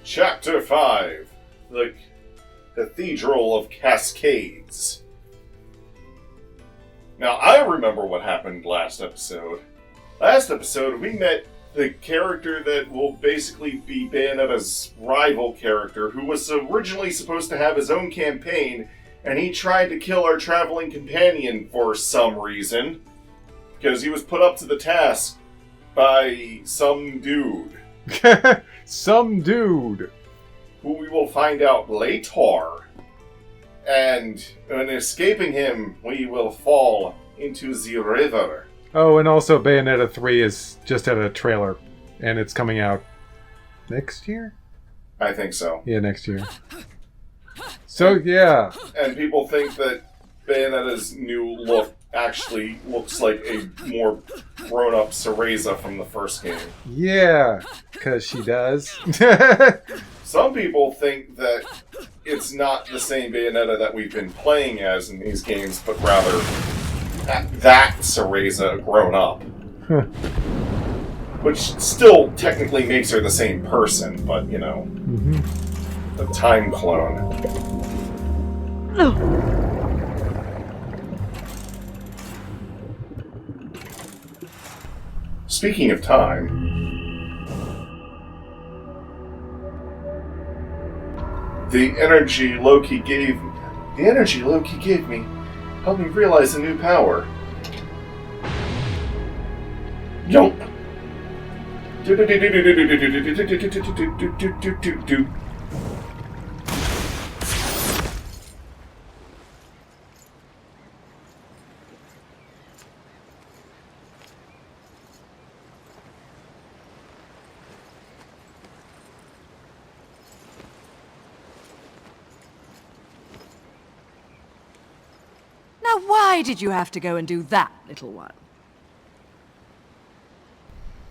Chapter 5, The Cathedral of Cascades. Now, I remember what happened last episode. Last episode, we met the character that will basically be Bayonetta's rival character, who was originally supposed to have his own campaign, and he tried to kill our traveling companion for some reason, because he was put up to the task by some dude. Some dude. Who we will find out later. And in escaping him, we will fall into the river. Oh, and also Bayonetta 3 is just at a trailer, and it's coming out next year? I think so. Yeah, next year. So, yeah. And people think that Bayonetta's new look actually looks like a more grown-up Cereza from the first game. Yeah, because she does. Some people think that it's not the same Bayonetta that we've been playing as in these games, but rather that Cereza grown up. Which still technically makes her the same person, but, you know, a time clone. Speaking of time, the energy Loki gave me helped me realize a new power. Yomp. Now why did you have to go and do that, little one?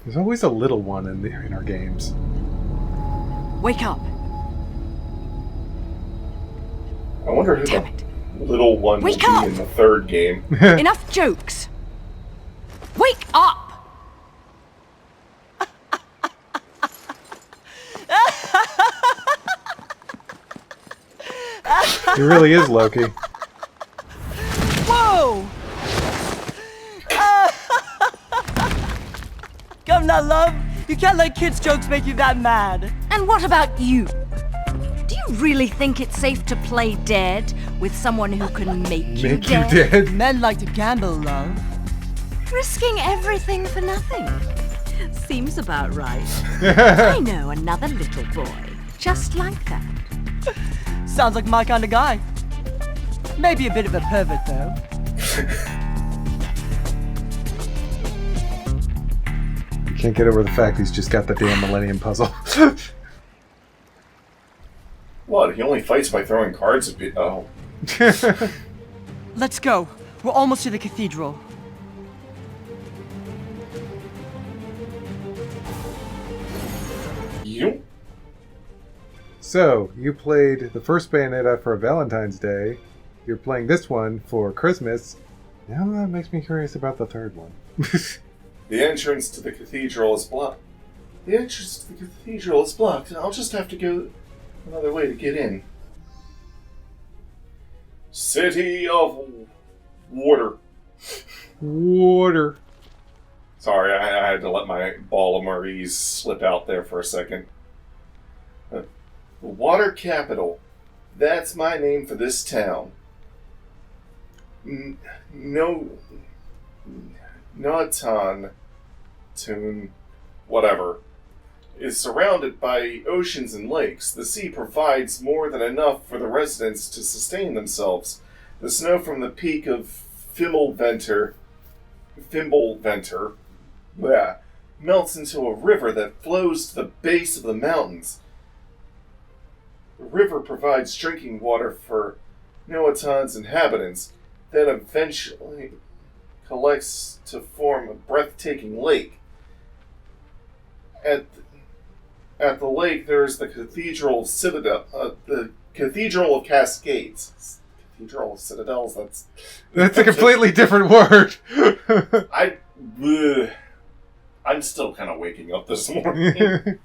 There's always a little one in our games. Wake up. I wonder who Damn the it. little one Wake will up! be in the third game. Enough jokes. Wake up! He really is Loki. Whoa! Come now, love. You can't let kids' jokes make you that mad. And what about you? Do you really think it's safe to play dead with someone who can make you dead? Men like to gamble, love. Risking everything for nothing. Seems about right. I know another little boy just like that. Sounds like my kind of guy. Maybe a bit of a pervert, though. You can't get over the fact he's just got the damn Millennium Puzzle. What? He only fights by throwing cards at people. Oh. Let's go. We're almost to the cathedral. You? So, you played the first Bayonetta for Valentine's Day. You're playing this one for Christmas. Now that makes me curious about the third one. The entrance to the cathedral is blocked. The entrance to the cathedral is blocked. I'll just have to go another way to get in. City of Water. Water. Sorry, I had to let my ball of Marie's slip out there for a second. The Water Capital. That's my name for this town. Tune, whatever, is surrounded by oceans and lakes. The sea provides more than enough for the residents to sustain themselves. The snow from the peak of Fimbleventer, melts into a river that flows to the base of the mountains. The river provides drinking water for Noatan's inhabitants, then eventually collects to form a breathtaking lake. At the lake, there is the Cathedral of Cascades. Cathedral of Citadels. That's a completely different word. I'm still kind of waking up this morning.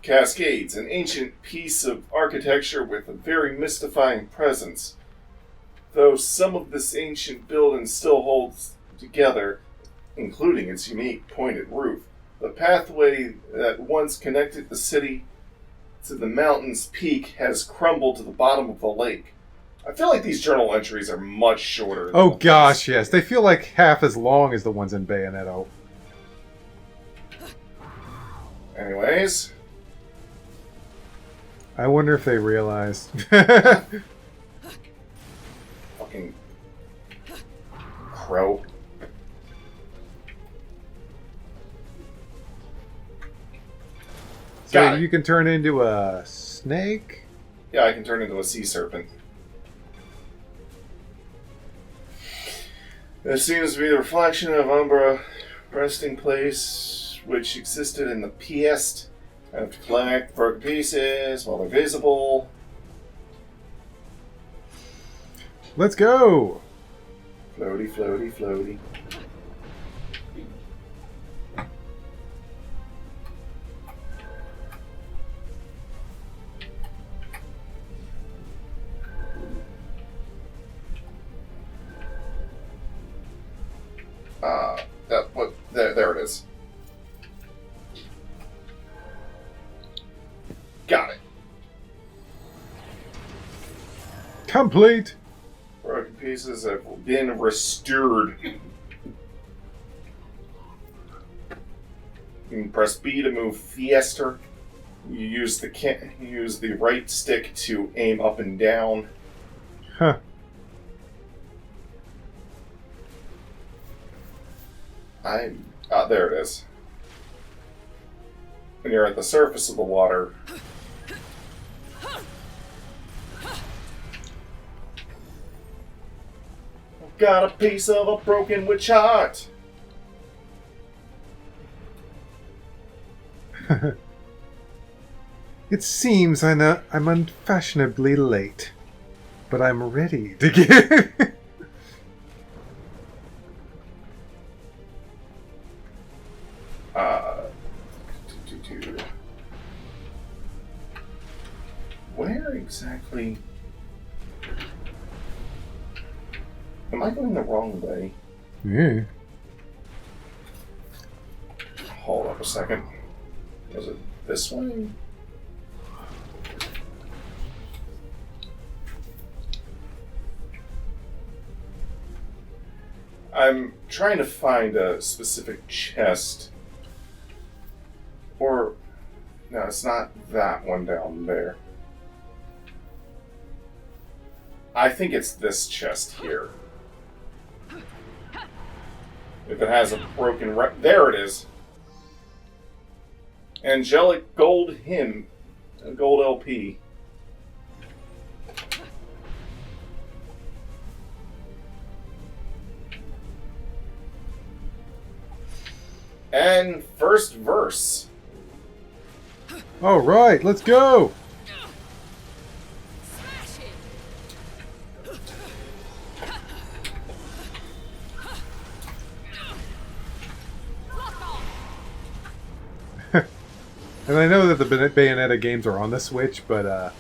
Cascades, an ancient piece of architecture with a very mystifying presence. Though some of this ancient building still holds together, including its unique pointed roof, the pathway that once connected the city to the mountain's peak has crumbled to the bottom of the lake. I feel like these journal entries are much shorter. Oh gosh, yes. They feel like half as long as the ones in Bayonetta. Anyways. I wonder if they realized. Fucking crow. So you can turn into a snake? Yeah, I can turn into a sea serpent. It seems to be the reflection of Umbra resting place, which existed in the past. I have to collect broken pieces while they're visible. Let's go! Floaty, floaty, floaty. There it is. Got it. Complete! Broken pieces have been restored. You can press B to move faster. You use the right stick to aim up and down. Huh. There it is. When you're at the surface of the water, I've got a piece of a broken witch heart. It seems I'm unfashionably late, but I'm ready to get... Where exactly... Am I going the wrong way? Yeah. Hold up a second. Was it this way? I'm trying to find a specific chest. Or... No, it's not that one down there. I think it's this chest here. If it has a broken... There it is! Angelic Gold Hymn. A gold LP. And first verse. All right, let's go. And I know that the Bayonetta games are on the Switch, but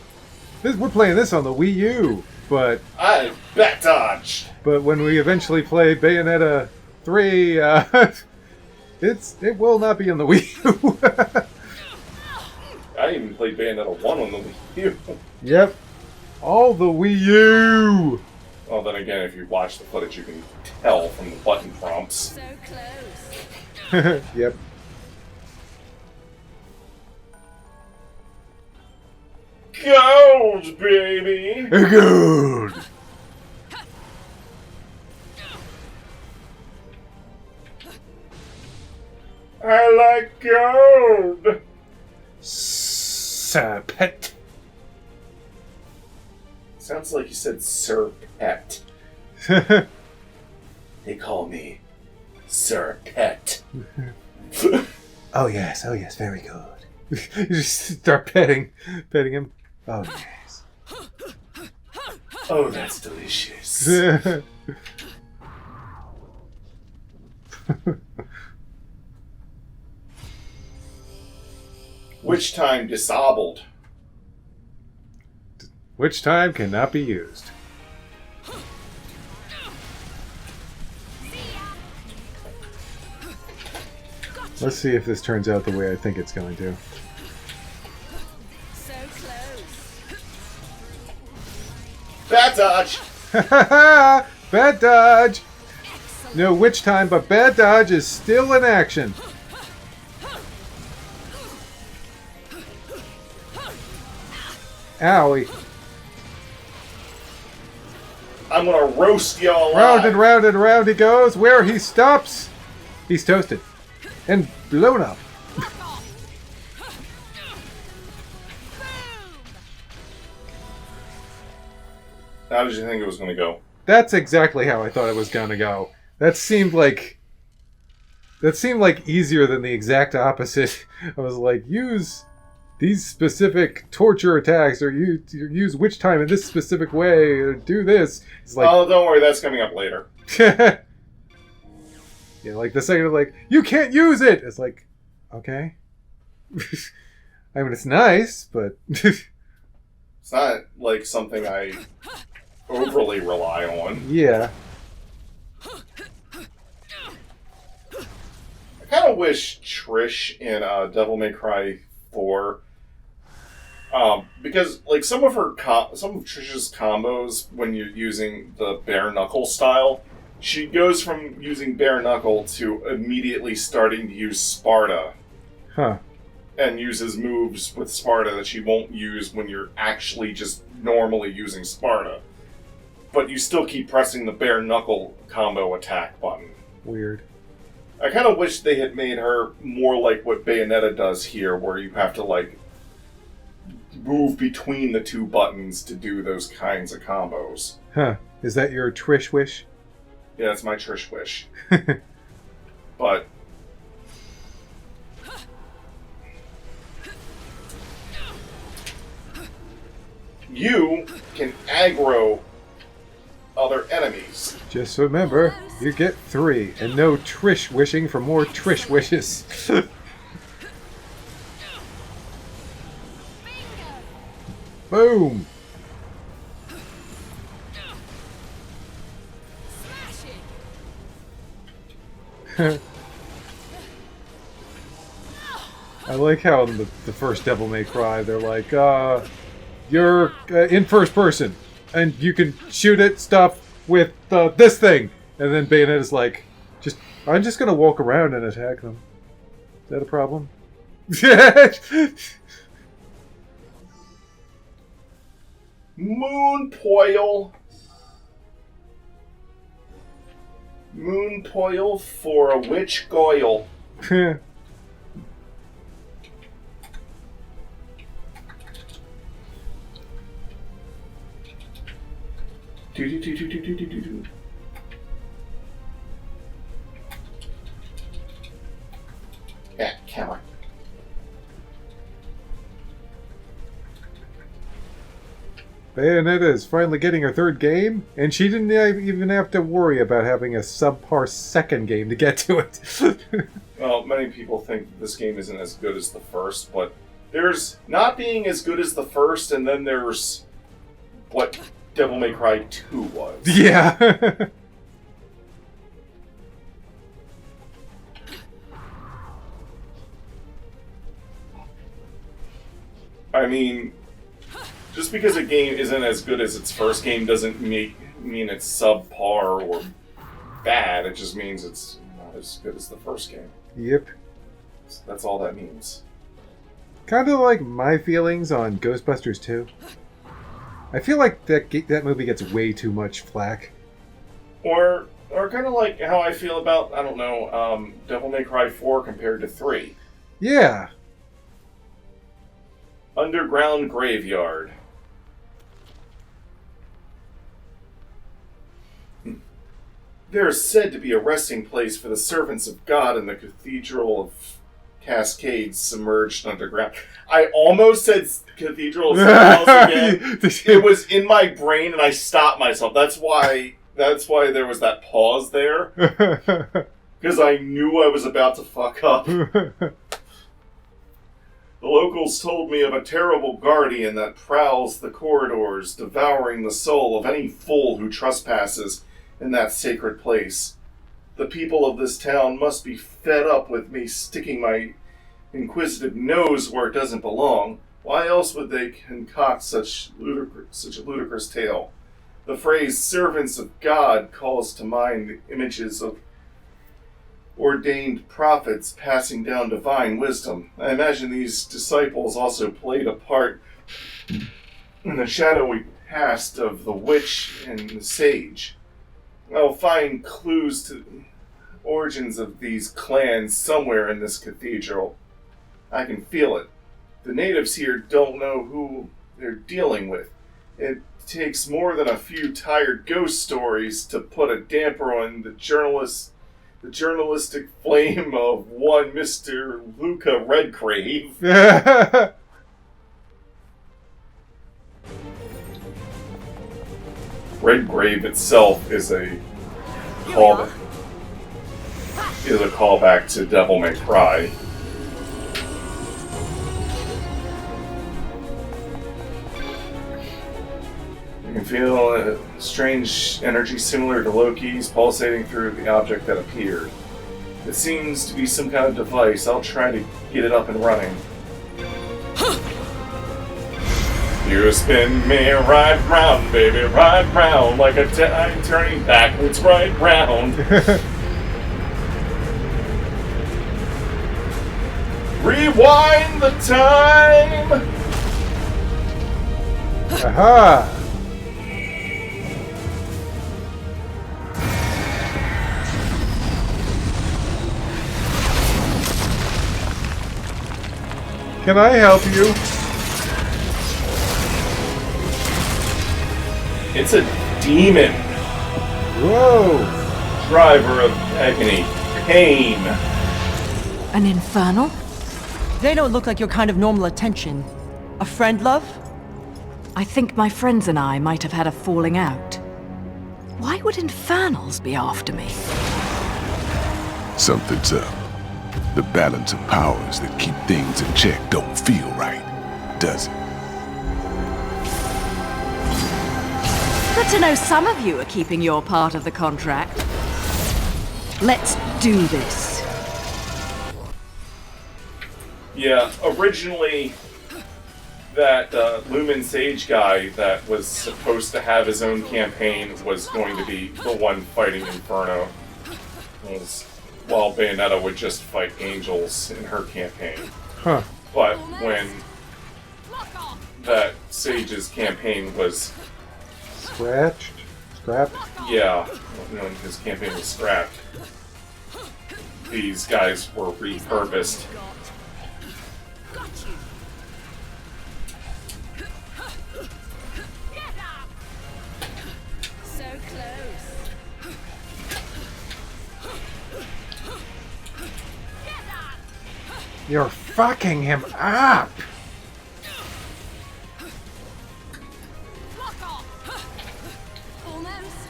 we're playing this on the Wii U. But I bet dodged. But when we eventually play Bayonetta 3, it will not be on the Wii U. I even played Bayonetta 1 on the Wii U. Yep. All the Wii U! Well, then again, if you watch the footage, you can tell from the button prompts. So close. Yep. Gold, baby! Gold! I like gold! Serpent. Sounds like you said Sir Pet. They call me Sir Pet. Oh yes, very good. You just start petting him. Oh yes. Oh, that's delicious. Which time disabled. Which time cannot be used. Let's see if this turns out the way I think it's going to. So close. Bad dodge! Bad dodge! No witch time, but bad dodge is still in action. Owie. I'm gonna roast y'all Round and alive. round and round he goes. Where he stops, he's toasted. And blown up. How did you think it was gonna go? That's exactly how I thought it was gonna go. That seemed like easier than the exact opposite. I was like, use these specific torture attacks, or use witch time in this specific way, or do this. It's like, Oh, don't worry, that's coming up later. yeah, like the second, like, you can't use it. It's like, okay. I mean, it's nice, but It's not like something I overly rely on. yeah. I kind of wish Trish in Devil May Cry 4, because like some of Trish's combos when you're using the bare knuckle style, she goes from using bare knuckle to immediately starting to use Sparta, Huh. and uses moves with Sparta that she won't use when you're actually just normally using Sparta. But you still keep pressing the bare knuckle combo attack button. Weird. I kind of wish they had made her more like what Bayonetta does here, where you have to, like, move between the two buttons to do those kinds of combos. Huh. Is that your Trish wish? Yeah, that's my Trish wish. But you can aggro other enemies. Just remember, you get 3, and no Trish wishing for more Trish wishes. Boom! I like how in the first Devil May Cry, they're like, you're in first person, and you can shoot at stuff with this thing. And then Bayonetta's like, I'm just gonna walk around and attack them. Is that a problem? Moonpoil. Moonpoil for a witch goyle. Do. Yeah, camera. Bayonetta is finally getting her 3rd game, and she didn't even have to worry about having a subpar 2nd game to get to it. Well, many people think this game isn't as good as the first, but there's not being as good as the first, and then there's what Devil May Cry 2 was. Yeah. I mean, just because a game isn't as good as its first game doesn't mean it's subpar or bad. It just means it's not as good as the first game. Yep. That's all that means. Kind of like my feelings on Ghostbusters 2. I feel like that movie gets way too much flack. Or kind of like how I feel about, I don't know, Devil May Cry 4 compared to 3. Yeah. Underground Graveyard. There is said to be a resting place for the servants of God in the Cathedral of Cascades submerged underground. I almost said Cathedral of something else again. It was in my brain and I stopped myself. That's why there was that pause there. Because I knew I was about to fuck up. The locals told me of a terrible guardian that prowls the corridors, devouring the soul of any fool who trespasses in that sacred place. The people of this town must be fed up with me sticking my inquisitive nose where it doesn't belong. Why else would they concoct such a ludicrous tale? The phrase servants of God calls to mind the images of ordained prophets passing down divine wisdom. I imagine these disciples also played a part in the shadowy past of the witch and the sage. I'll find clues to the origins of these clans somewhere in this cathedral. I can feel it. The natives here don't know who they're dealing with. It takes more than a few tired ghost stories to put a damper on the journalistic flame of one Mr. Luca Redgrave. Redgrave itself is a callback to Devil May Cry. You can feel a strange energy similar to Loki's pulsating through the object that appeared. It seems to be some kind of device. I'll try to get it up and running. You spin me right round, baby, right round, like a time turning backwards right round. Rewind the time! Aha! Can I help you? It's a demon. Whoa! Driver of agony. Pain. An infernal? They don't look like your kind of normal attention. A friend, love? I think my friends and I might have had a falling out. Why would infernals be after me? Something's up. The balance of powers that keep things in check don't feel right, does it? Good to know some of you are keeping your part of the contract. Let's do this. Yeah, originally that Lumen Sage guy that was supposed to have his own campaign was going to be the one fighting Inferno. While Bayonetta would just fight angels in her campaign. Huh. But when that Sage's campaign was... Scrapped? Yeah, when his campaign was scrapped, these guys were repurposed. So close. You're fucking him up! Almost.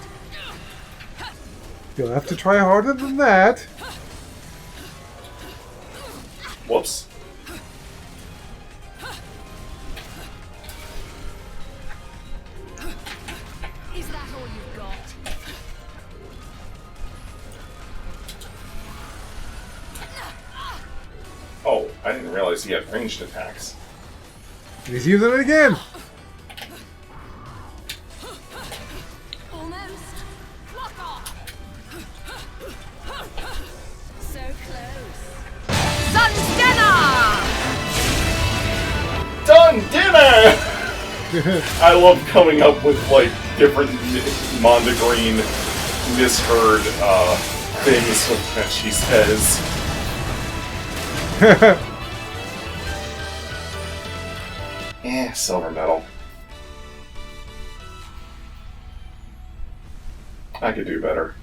You'll have to try harder than that. Whoops. Is that all you've got? Oh, I didn't realize he had ranged attacks. He's using it again! Almost. Block off. So close. Sun's dinner! Done dinner! I love coming up with, like, different Mondegreen misheard things that she says. Silver medal. I could do better.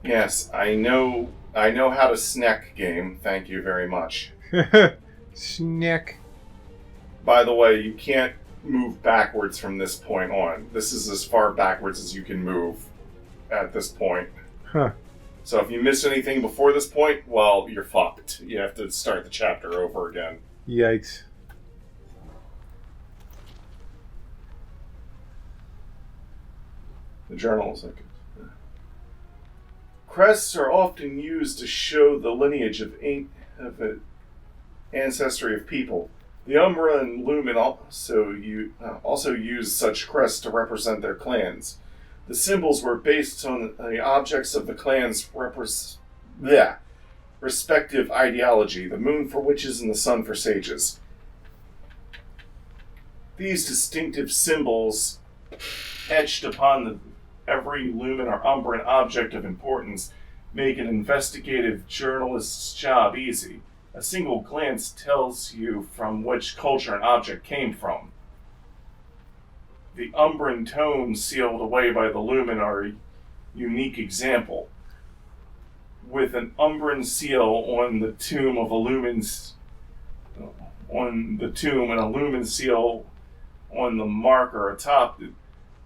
Yes, I know how to snack game. Thank you very much. Snack. By the way, you can't move backwards from this point on. This is as far backwards as you can move at this point. Huh. So if you miss anything before this point, well, you're fucked. You have to start the chapter over again. Yikes. The journal is like... Crests are often used to show the lineage of ancestry of people. The Umbra and Lumen also use such crests to represent their clans. The symbols were based on the objects of the clan's respective ideology, the moon for witches and the sun for sages. These distinctive symbols, etched upon every Lumen or Umbran object of importance, make an investigative journalist's job easy. A single glance tells you from which culture an object came from. The Umbran Tones sealed away by the Lumen are a unique example. With an Umbran seal on the tomb and a Lumen seal on the marker atop,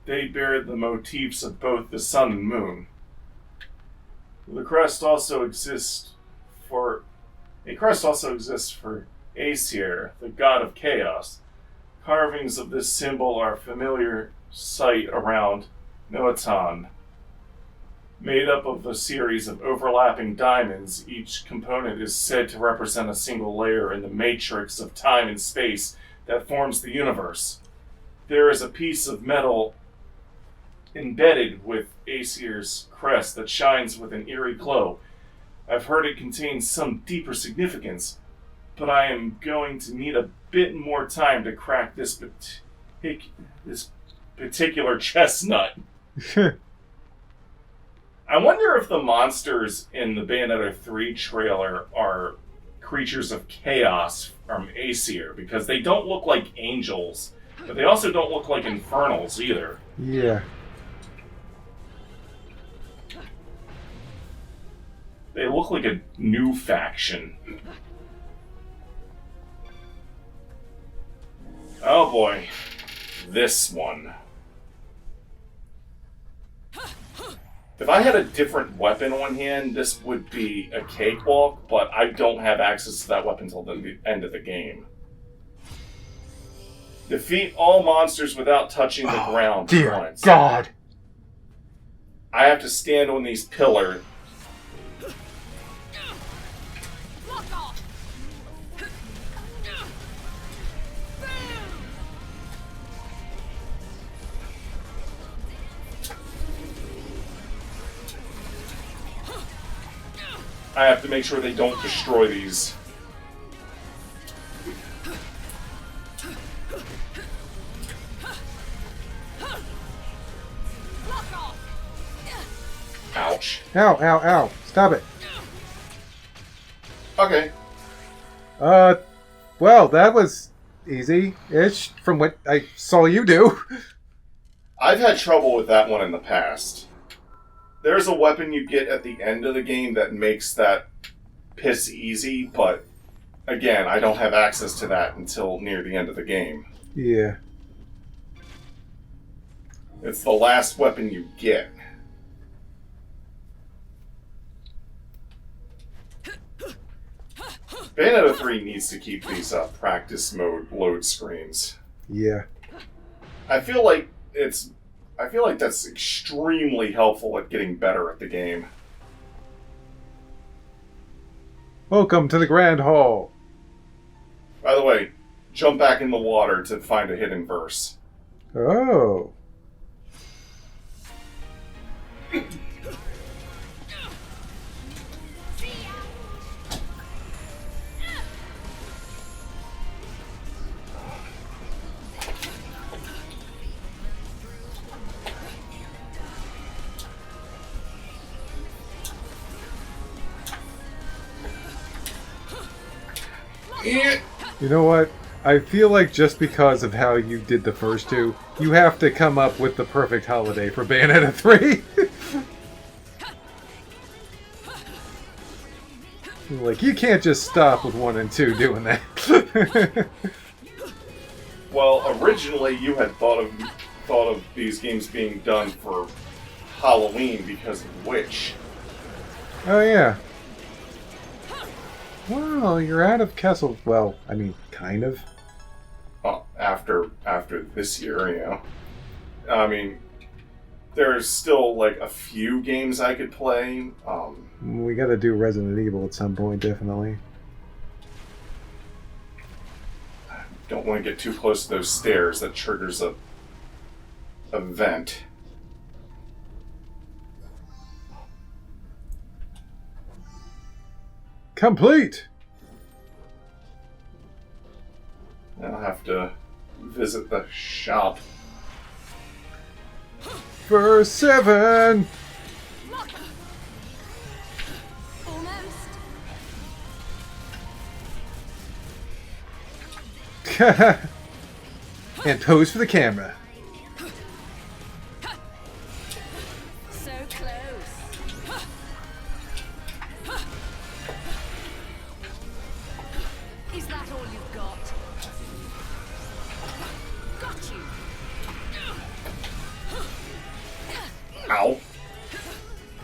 they bear the motifs of both the sun and moon. A crest also exists for Aesir, the god of chaos. Carvings of this symbol are a familiar sight around Noatan. Made up of a series of overlapping diamonds, each component is said to represent a single layer in the matrix of time and space that forms the universe. There is a piece of metal embedded with Aesir's crest that shines with an eerie glow. I've heard it contains some deeper significance, but I am going to need a bit more time to crack this particular chestnut. I wonder if the monsters in the Bayonetta 3 trailer are creatures of chaos from Aesir, because they don't look like angels, but they also don't look like infernals either. Yeah. They look like a new faction. Oh boy. This one. If I had a different weapon on hand, this would be a cakewalk, but I don't have access to that weapon until the end of the game. Defeat all monsters without touching the ground Dear once. God! I have to stand on these pillars. I have to make sure they don't destroy these. Ouch. Ow, ow, ow. Stop it. Okay. Well, that was easy-ish from what I saw you do. I've had trouble with that one in the past. There's a weapon you get at the end of the game that makes that piss easy, but again, I don't have access to that until near the end of the game. Yeah. It's the last weapon you get. Bayonetta 3 needs to keep these practice mode load screens. Yeah. I feel like that's extremely helpful at getting better at the game. Welcome to the Grand Hall. By the way, jump back in the water to find a hidden verse. Oh. You know what? I feel like just because of how you did the first two, you have to come up with the perfect holiday for Bayonetta 3. Like, you can't just stop with 1 and 2 doing that. Well, originally you had thought of these games being done for Halloween because of Witch. Oh, yeah. Well, you're out of Castle... Well, I mean, kind of. Well, after this year, you know. I mean, there's still, like, a few games I could play. We gotta do Resident Evil at some point, definitely. Don't want to get too close to those stairs. That triggers a vent. Complete! I'll have to visit the shop. For 7! Almost. And pose for the camera. So close. Is that all you've got? Got you. Ow.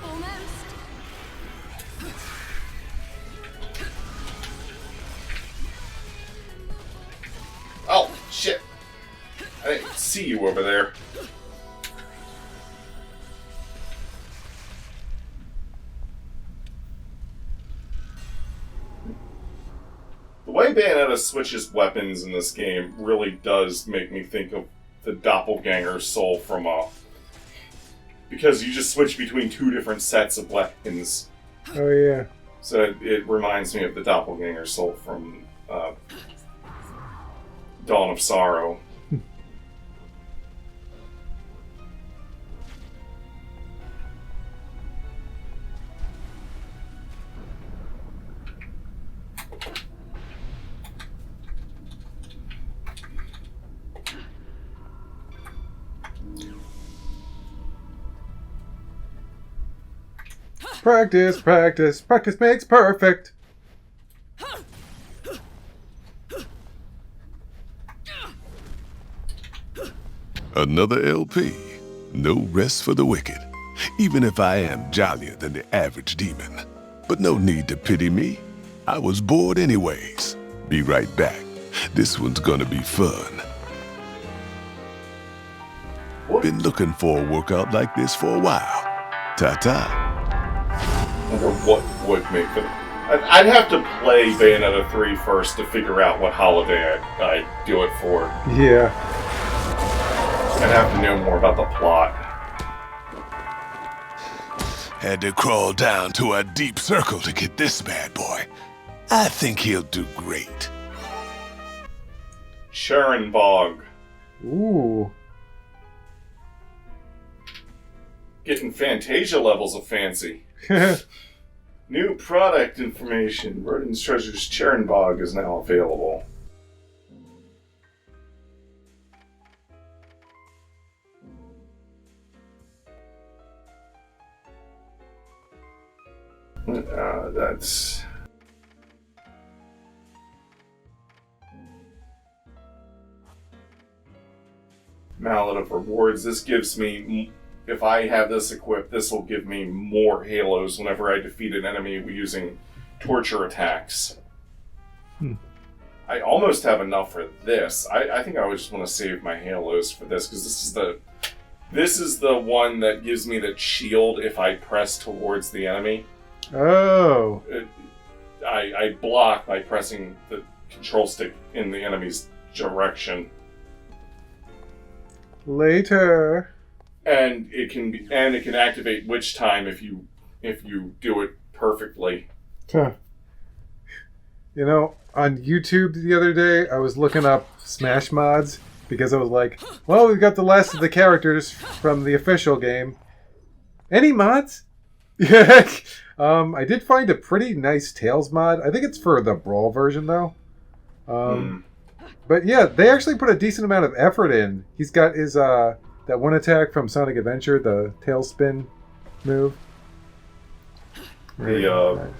Almost. Oh, shit. I didn't see you over there. The way Bayonetta switches weapons in this game really does make me think of the doppelganger soul from because you just switch between two different sets of weapons. Oh, yeah. So it reminds me of the doppelganger soul from Dawn of Sorrow. Practice, practice, practice makes perfect. Another LP. No rest for the wicked. Even if I am jollier than the average demon. But no need to pity me. I was bored anyways. Be right back. This one's gonna be fun. Been looking for a workout like this for a while. Ta-ta. I wonder what would make them. I'd have to play Bayonetta 3 first to figure out what holiday I'd do it for. Yeah. I'd have to know more about the plot. Had to crawl down to a deep circle to get this bad boy. I think he'll do great. Sharon Bog. Ooh. Getting Fantasia levels of fancy. New product information. Rodin's Treasures Chernbog is now available. That's... Mallet of Rewards. This gives me... If I have this equipped, this will give me more halos whenever I defeat an enemy using torture attacks. I almost have enough for this. I think I would just want to save my halos for this, because this is the one that gives me the shield if I press towards the enemy. Oh. I block by pressing the control stick in the enemy's direction. Later. And it can activate Witch Time if you do it perfectly. Huh. You know, on YouTube the other day, I was looking up Smash mods because I was like, well, we've got the last of the characters from the official game. Any mods? Yeah. I did find a pretty nice Tails mod. I think it's for the Brawl version, though. But yeah, they actually put a decent amount of effort in. He's got his, that one attack from Sonic Adventure, the Tailspin move. The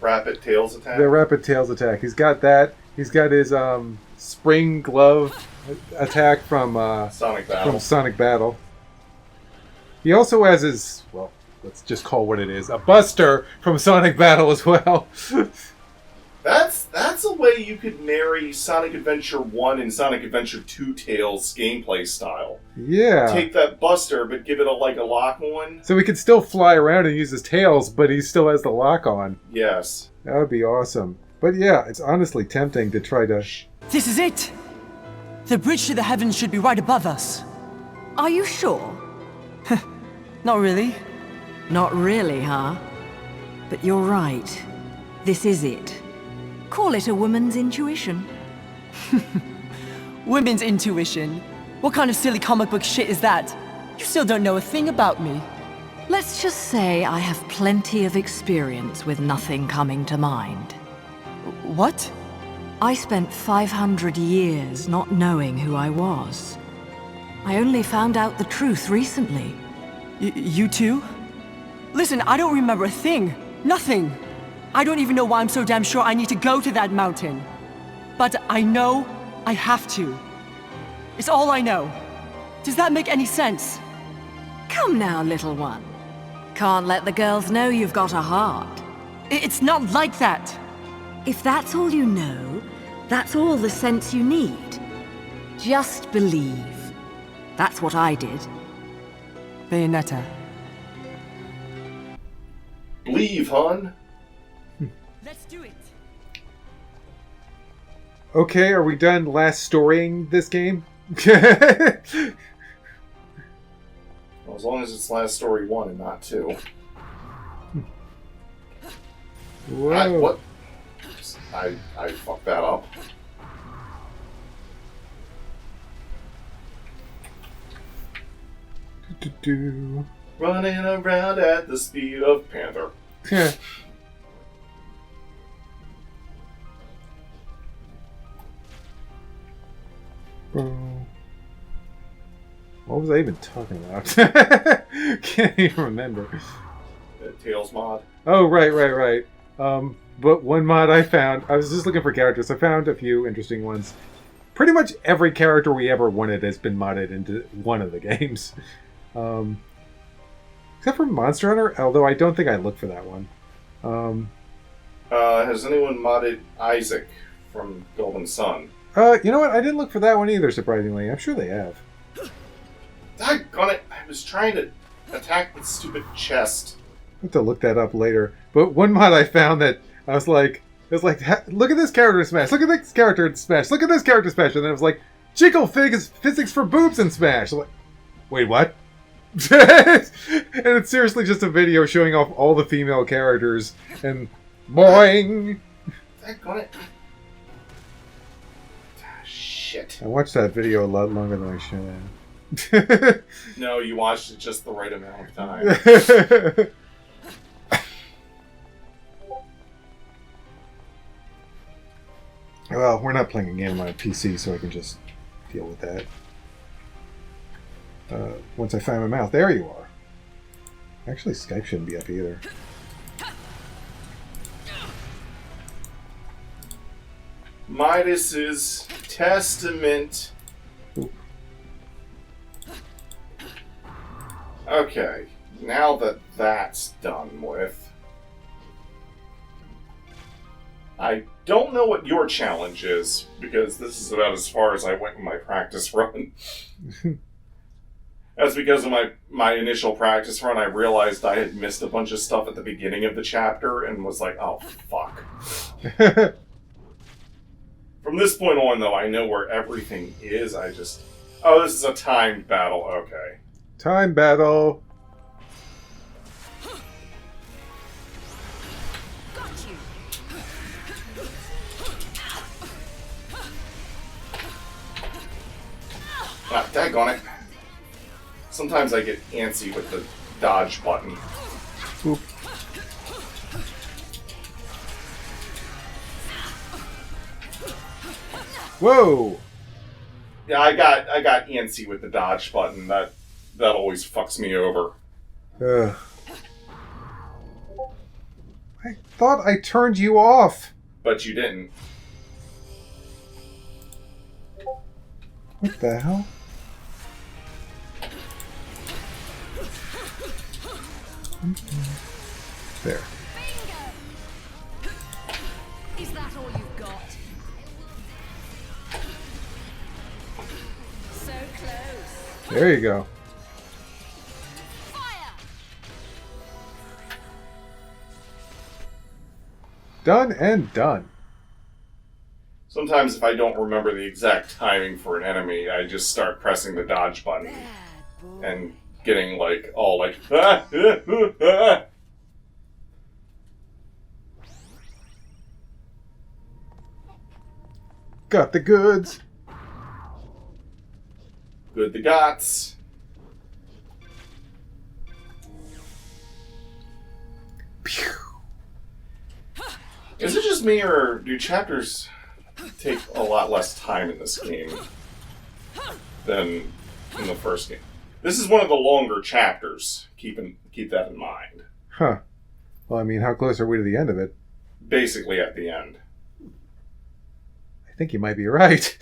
Rapid Tails attack? The Rapid Tails attack. He's got that. He's got his Spring Glove attack from Sonic Battle. He also has his, well, let's just call what it is. A Buster from Sonic Battle as well. That's a way you could marry Sonic Adventure 1 and Sonic Adventure 2 Tails gameplay style. Yeah. Take that Buster, but give it a lock on. So he could still fly around and use his tails, but he still has the lock on. Yes. That would be awesome. But yeah, it's honestly tempting to try to... This is it! The bridge to the heavens should be right above us. Are you sure? Not really. Not really, huh? But you're right. This is it. Call it a woman's intuition. Women's intuition? What kind of silly comic book shit is that? You still don't know a thing about me. Let's just say I have plenty of experience with nothing coming to mind. What? I spent 500 years not knowing who I was. I only found out the truth recently. You too? Listen, I don't remember a thing. Nothing. I don't even know why I'm so damn sure I need to go to that mountain. But I know I have to. It's all I know. Does that make any sense? Come now, little one. Can't let the girls know you've got a heart. It's not like that. If that's all you know, that's all the sense you need. Just believe. That's what I did. Bayonetta. Believe, hon. Let's do it. Okay, are we done last storying this game? Well, as long as it's last story 1 and not 2. Whoa. What? I fucked that up. Do-do-do. Running around at the speed of Panther. Yeah. What was I even talking about? Can't even remember. The Tails mod. Oh, right. But one mod I found, I was just looking for characters. I found a few interesting ones. Pretty much every character we ever wanted has been modded into one of the games. Except for Monster Hunter, although I don't think I looked for that one. Has anyone modded Isaac from Golden Sun? You know what? I didn't look for that one either, surprisingly. I'm sure they have. Doggone it! I was trying to attack the stupid chest. I'll have to look that up later. But one mod I found that I was like, look at this character in Smash, look at this character in Smash, look at this character in Smash, and then it was like, Jiggle physics for boobs in Smash. I'm like, wait, what? And it's seriously just a video showing off all the female characters, and boing! Doggone it. Shit. I watched that video a lot longer than I should have. No, you watched it just the right amount of time. Well, we're not playing a game on my PC, so I can just deal with that. Once I find my mouth, there you are. Actually, Skype shouldn't be up either. Midas's Testament. Oop. Okay, now that that's done with, I don't know what your challenge is, because this is about as far as I went in my practice run. That's because of my initial practice run, I realized I had missed a bunch of stuff at the beginning of the chapter, and was like, oh, fuck. From this point on, though, I know where everything is, I just... Oh, this is a timed battle, okay. Time battle! Got you. Ah, daggone it. Sometimes I get antsy with the dodge button. Oop. Whoa! Yeah, I got antsy with the dodge button. That always fucks me over. I thought I turned you off. But you didn't. What the hell? There. Bingo! Is that all you've got? So close. There you go. Fire! Done and done. Sometimes if I don't remember the exact timing for an enemy, I just start pressing the dodge button and getting like all like ah, ah, ah, ah. Got the goods. Good the gots. Pew. Is it just me, or do chapters take a lot less time in this game than in the first game? This is one of the longer chapters. Keep that in mind. Huh. Well, I mean, how close are we to the end of it? Basically at the end. I think you might be right.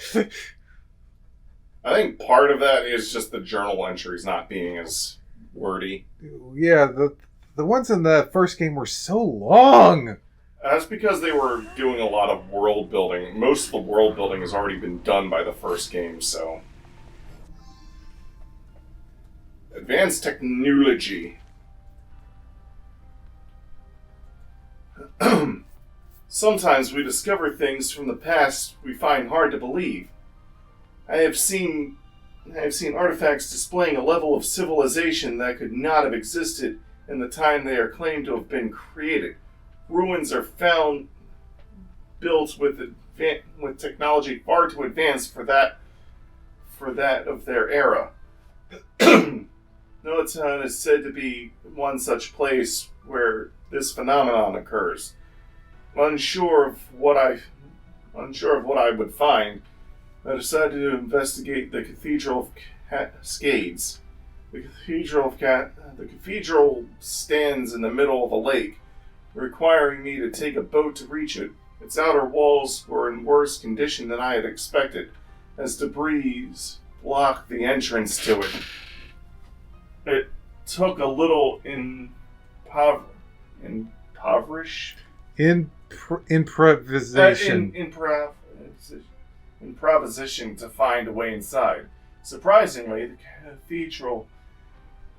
I think part of that is just the journal entries not being as wordy. Yeah, the ones in the first game were so long. That's because they were doing a lot of world building. Most of the world building has already been done by the first game, so... Advanced technology. Sometimes we discover things from the past we find hard to believe. I have seen artifacts displaying a level of civilization that could not have existed in the time they are claimed to have been created. Ruins are found built with technology far too advanced for that of their era. Noatan is said to be one such place where this phenomenon occurs. Unsure of what I would find, I decided to investigate the Cathedral of Cascades. The cathedral stands in the middle of a lake, requiring me to take a boat to reach it. Its outer walls were in worse condition than I had expected, as debris blocked the entrance to it. It took a little improvisation to find a way inside. Surprisingly, the cathedral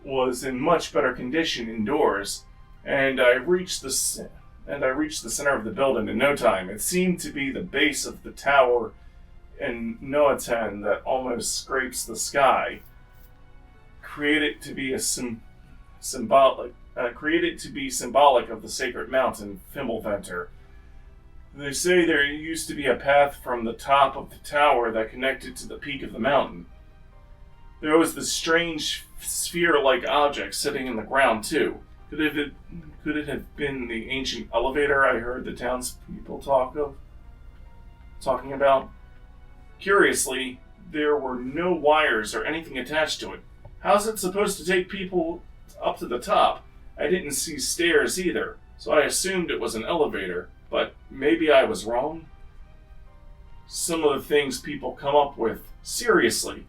was in much better condition indoors, and I reached the center of the building in no time. It seemed to be the base of the tower in Noatan that almost scrapes the sky. Created to be symbolic of the sacred mountain, Fimmelventer. They say there used to be a path from the top of the tower that connected to the peak of the mountain. There was this strange sphere-like object sitting in the ground too. Could it have been the ancient elevator I heard the townspeople talking about? Curiously, there were no wires or anything attached to it. How's it supposed to take people up to the top? I didn't see stairs either, so I assumed it was an elevator, but maybe I was wrong? Some of the things people come up with, seriously.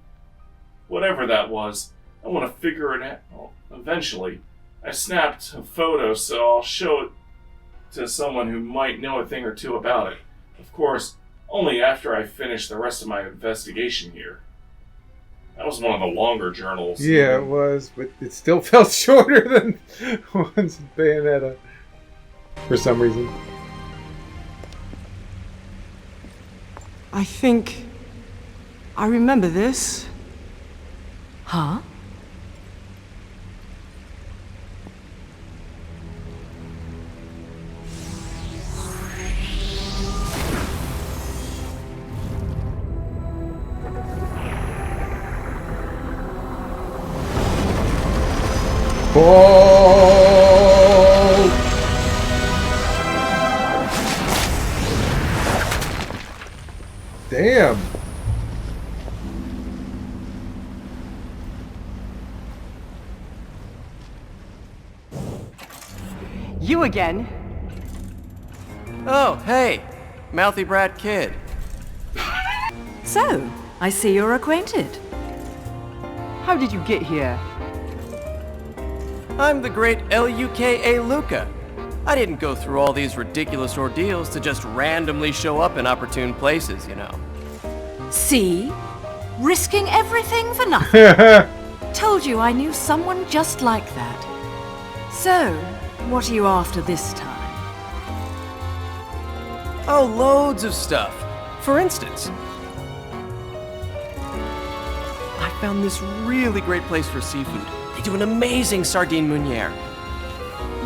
Whatever that was, I want to figure it out eventually. I snapped a photo, so I'll show it to someone who might know a thing or two about it. Of course, only after I finish the rest of my investigation here. That was one of the longer journals. Yeah, it was, but it still felt shorter than one's Bayonetta. For some reason. I think I remember this. Huh? Oh! Damn. You again? Oh, hey, mouthy brat kid. So, I see you're acquainted. How did you get here? I'm the great Luka Luca. I didn't go through all these ridiculous ordeals to just randomly show up in opportune places, you know. See? Risking everything for nothing. Told you I knew someone just like that. So, what are you after this time? Oh, loads of stuff. For instance, I found this really great place for seafood. They do an amazing sardine meuniere.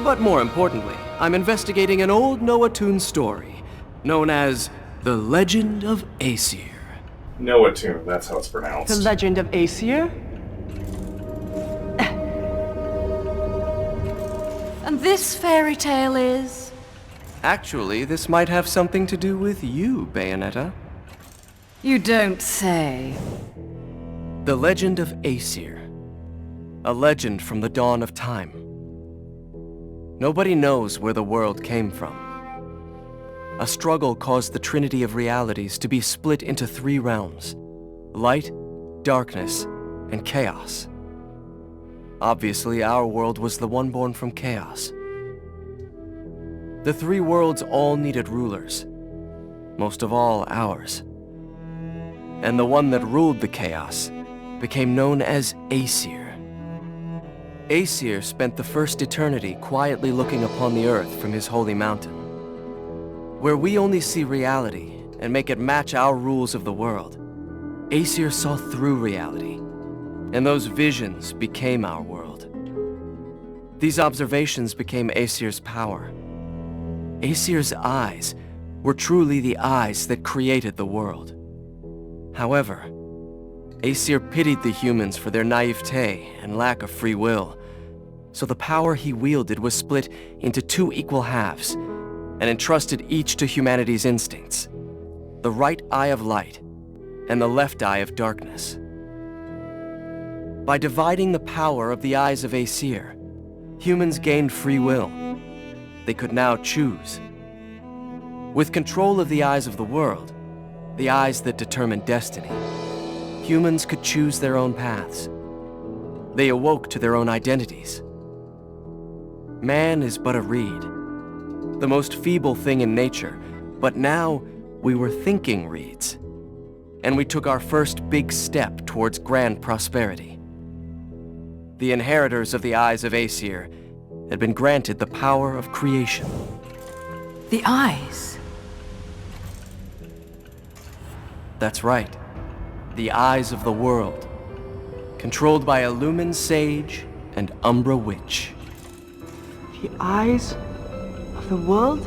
But more importantly, I'm investigating an old Noah Toons story, known as The Legend of Aesir. Noah Toon, that's how it's pronounced. The Legend of Aesir? And this fairy tale is? Actually, this might have something to do with you, Bayonetta. You don't say. The Legend of Aesir. A legend from the dawn of time. Nobody knows where the world came from. A struggle caused the trinity of realities to be split into 3 realms: light, darkness, and chaos. Obviously, our world was the one born from chaos. The 3 worlds all needed rulers, most of all ours. And the one that ruled the chaos became known as Aesir. Aesir spent the first eternity quietly looking upon the earth from his holy mountain. Where we only see reality and make it match our rules of the world, Aesir saw through reality, and those visions became our world. These observations became Aesir's power. Aesir's eyes were truly the eyes that created the world. However, Aesir pitied the humans for their naivete and lack of free will, so the power he wielded was split into 2 equal halves and entrusted each to humanity's instincts: the right eye of light and the left eye of darkness. By dividing the power of the eyes of Aesir, humans gained free will. They could now choose. With control of the eyes of the world, the eyes that determine destiny, humans could choose their own paths. They awoke to their own identities. Man is but a reed, the most feeble thing in nature, but now we were thinking reeds, and we took our first big step towards grand prosperity. The inheritors of the eyes of Aesir had been granted the power of creation. The eyes. That's right. The eyes of the world, controlled by a Lumen Sage and Umbra Witch. The eyes of the world?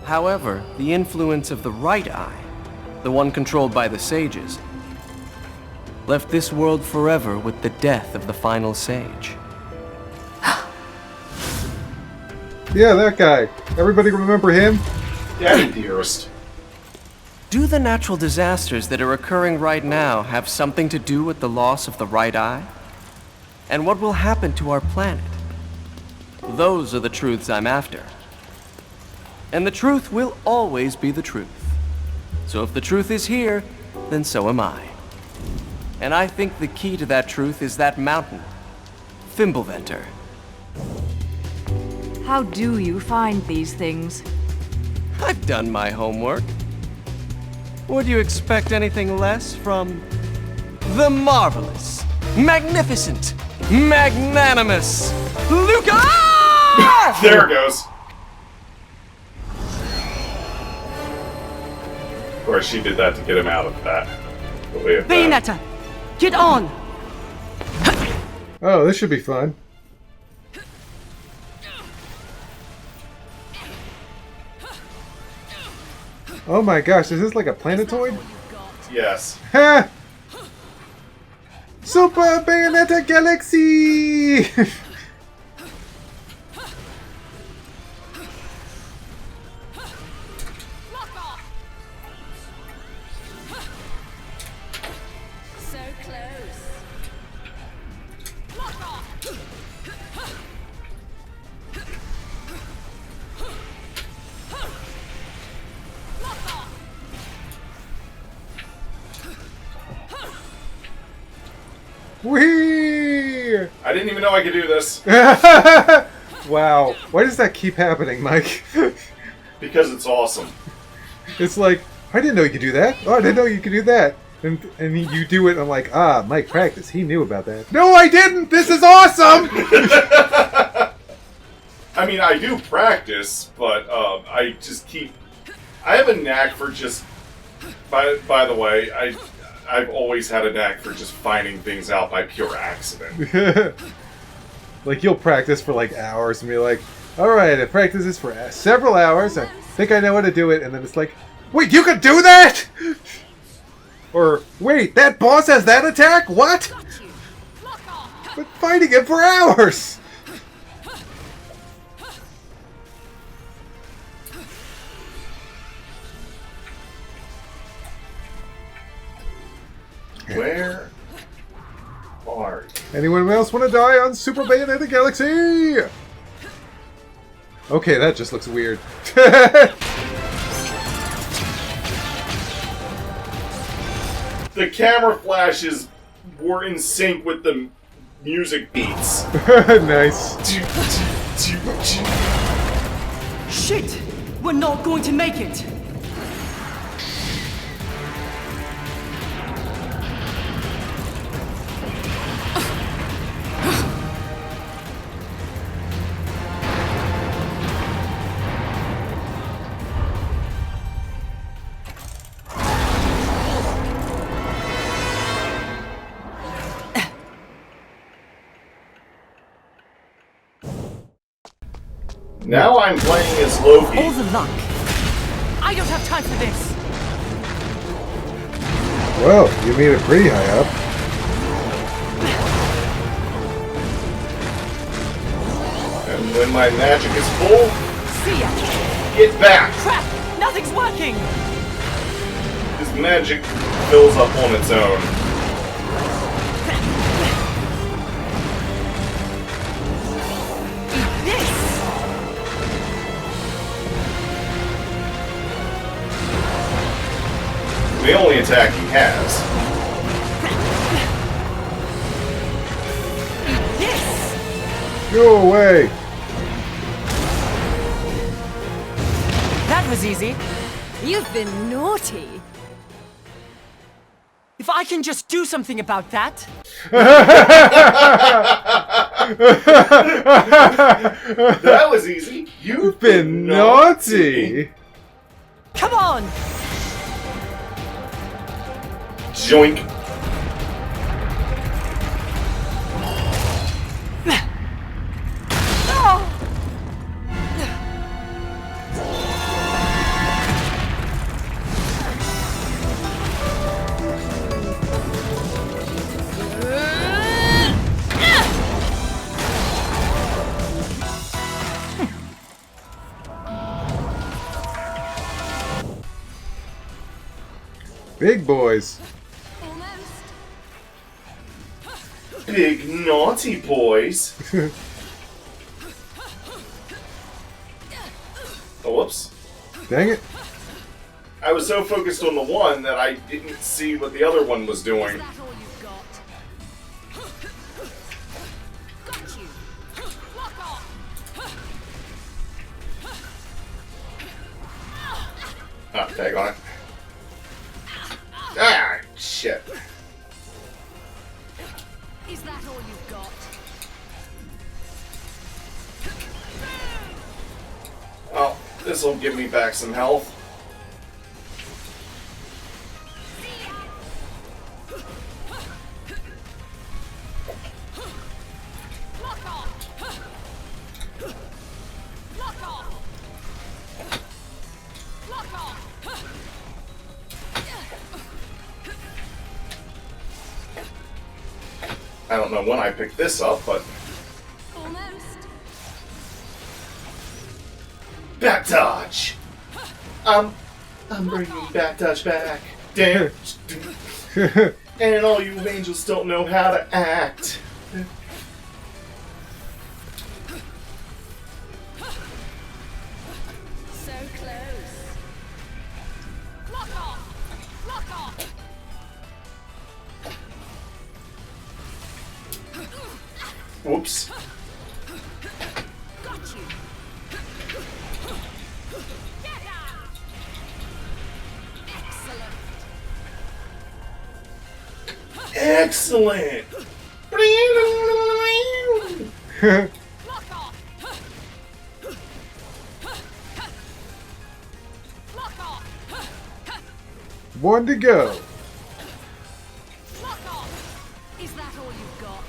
However, the influence of the right eye, the one controlled by the sages, left this world forever with the death of the final sage. Yeah, that guy. Everybody remember him? Daddy dearest. Do the natural disasters that are occurring right now have something to do with the loss of the right eye? And what will happen to our planet? Those are the truths I'm after. And the truth will always be the truth. So if the truth is here, then so am I. And I think the key to that truth is that mountain, Fimbulventer. How do you find these things? I've done my homework. Would you expect anything less from the marvelous, magnificent, magnanimous Luca? There it goes. Of course, she did that to get him out of that. Bayonetta! Get on! Oh, this should be fun. Oh my gosh, is this like a planetoid? Yes. Ha! Super Bayonetta Galaxy! So close. Whee! I didn't even know I could do this. Wow. Why does that keep happening, Mike? Because it's awesome. It's like, I didn't know you could do that. Oh, I didn't know you could do that. And you do it, and I'm like, Mike practice. He knew about that. No, I didn't! This is awesome! I mean, I do practice, but I just keep... I have a knack for just... By the way, I've always had a knack for just finding things out by pure accident. Like, you'll practice for, like, hours and be like, alright, I practiced this for several hours. I think I know how to do it. And then it's like, wait, you could do that?! Or, wait, that boss has that attack? What? Been fighting him for hours! Where are you? Anyone else want to die on Super Bayonetta Galaxy? Okay, that just looks weird. The camera flashes were in sync with the music beats. Nice. Shit! We're not going to make it! Now I'm playing as Loki. All the luck! I don't have time for this! Well, you made it pretty high up. And when my magic is full, See ya! get back! Crap! Nothing's working! His magic fills up on its own. Eat this! The only attack he has. Eat this! Go away! That was easy. You've been naughty. If I can just do something about that. That was easy. You've Been naughty! Come on! Joink. Big boys. Big naughty boys. Oh, whoops. Dang it. I was so focused on the one that I didn't see what the other one was doing. That all you've got? Got you. Lock off. Ah, tag on it. Ah, shit. Is that all you've got? Well, this'll give me back some health. Lock off. Lock off. Lock off. I don't know when I picked this up, but... Almost. Back dodge! I'm bringing back dodge back. Damn. And all you angels don't know how to act. So close. Lock off. Lock off. Whoops. Got you. Excellent. Excellent! Lock off. Lock off. One to go. Lock off. Is that all you've got?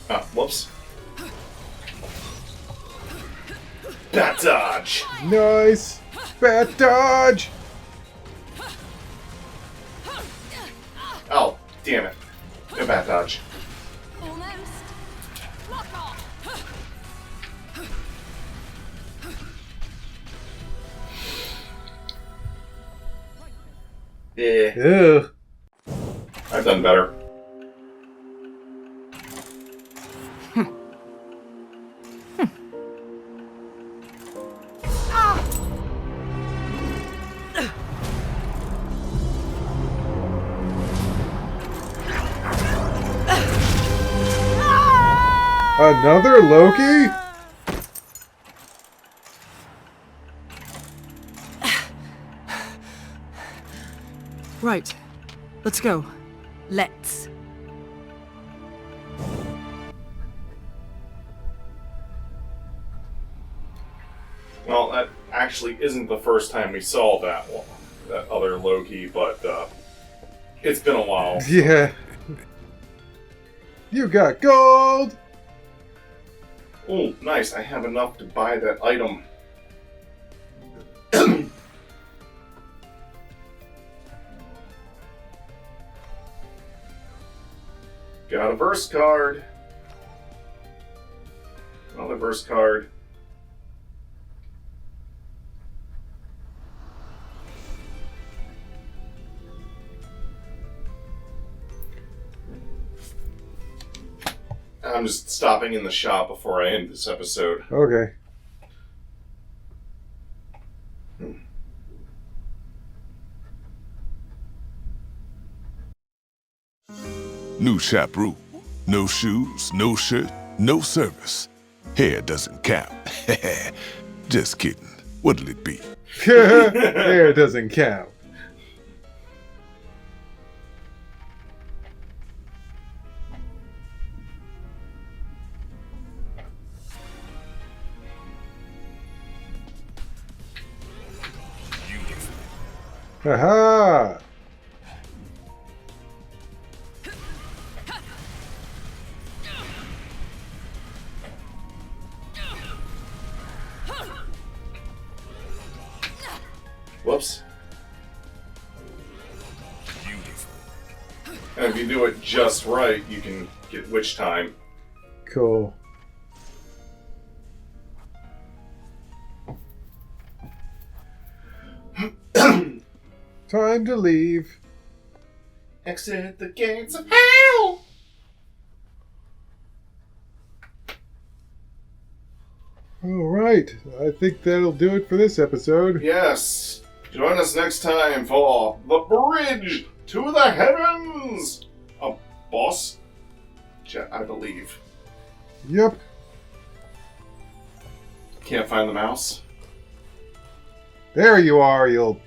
Ah, whoops. Bat dodge! Nice. Bat dodge. Oh, damn it. No bat dodge. Almost. Lock off. Yeah, Ew. I've done better. Another Loki? Right. Let's go. Let's. Well, that actually isn't the first time we saw that one, that other Loki, but it's been a while. Yeah. You got gold! Oh, nice. I have enough to buy that item. Got a burst card. Another burst card. I'm just stopping in the shop before I end this episode. Okay. New shop rule. No shoes, no shirt, no service. Hair doesn't count. Just kidding. What'll it be? Hair doesn't count. Aha! Whoops. And if you do it just right, you can get witch time. Cool. Time to leave. Exit the gates of hell! Alright, I think that'll do it for this episode. Yes. Join us next time for The Bridge to the Heavens! A boss jet, I believe. Yep. Can't find the mouse. There you are, you